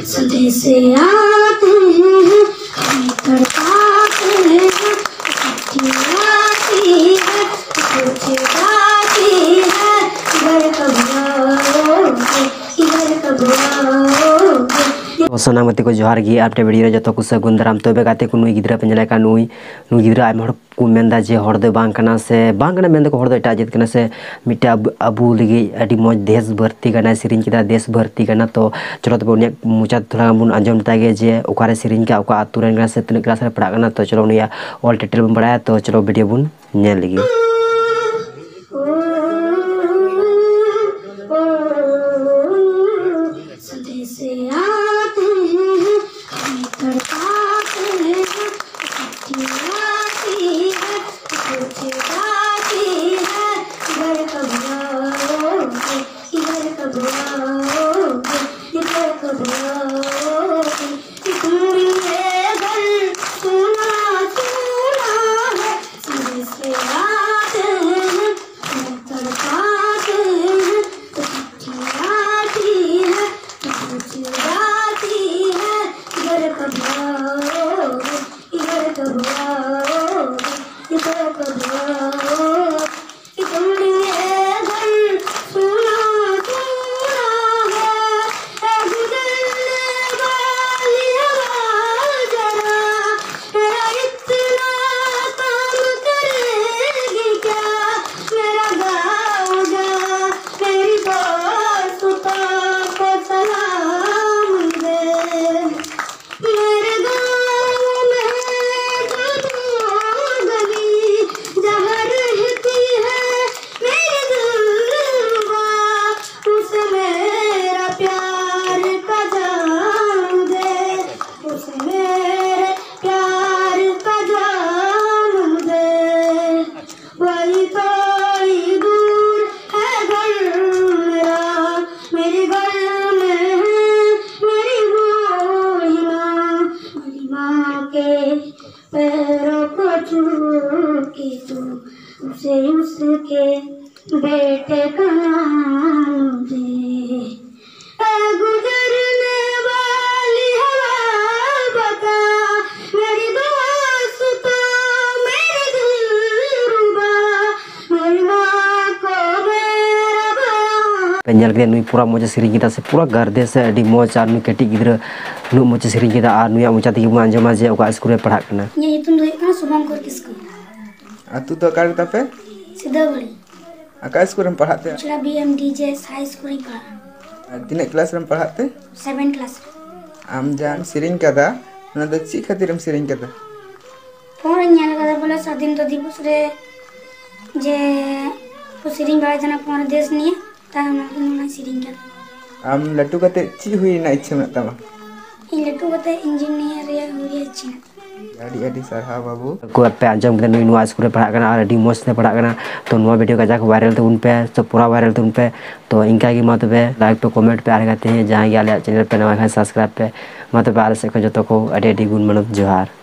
सुधे से आते हैं हमें तड़पाते हैं चिट्ठी आती है कुछ गाती है इधर कब आओगे इधर कब आओगे। सानामती को जोहार गी आपटे वीडियो जो को सगुन दाराम तबे गाते को नुई गिद्रा पे नेला नुई गिद्रा आयमा हड़ को मेंदा जे हड़ दो बांग कना से बांग कना मेंदा को हड़ दो एटा जित कना से मिटा अबू लगी अडी मौज देश भर्ती कना सिरिन किदा देश भर्ती कना तो चलो तो उनिया मुचा थोड़ा बुन अंजम तागे जे ओकारे सिरिन का ओका आतुरन कना से तने क्लास रे पढ़ा कना तो चलो उनिया ऑल डिटेल बन पढ़ाया तो चलो वीडियो बुन नेल लगी। उसे उसके बेटे का नाम दे गुजरने वाली हवा बता मेरी दोस्त तो मेरी दिलरुबा मेरी माँ को मेरा बयान पेंजल के नुई पूरा मोजा सिरिंग किदा से पूरा गर्दे से अडी मोज आर नुई कटी गिद्रा नु मोजा सिरिंग किदा आर नुया मोजा तगी बुन अंजमा जे ओका स्कूल रे पढ़ा कना ये तुम दो इतना शुभंकर किसको तू तो कार पे सीधाबड़ी आका स्कूल में पढ़ाते पिछला BMDJS हाई स्कूल में पढ़ा तीन क्लास में पढ़ाते 7 क्लास आम जान सिरिंग कदा ना तो ची खातिर हम सिरिंग कदा फोन ᱧᱮᱞ कदा बोला स्वाधीनता दिवस रे जे को सिरिंग बाय जना फोन देश निये ता हम सिरिंग कदा आम लट्टू कते ची हुई ना इच्छा में तमा इन लट्टू कते इंजीनियर या हुई इच्छा आडी आडी सरहा बाबू को पे अंजम के नुई नुआ स्कूल रे पढ़ा कना आडी मोज से पढ़ा कना तो नुआ वीडियो का जाके वायरल तो उन पे तो पूरा वायरल तो उन पे तो इनका की मत पे लाइक पे कमेंट पे आगे हैं जहां आले चैनल पे नवा है सब्सक्राइब पे मत पे आले से जो तो को आडी आडी गुण मनत जोहार।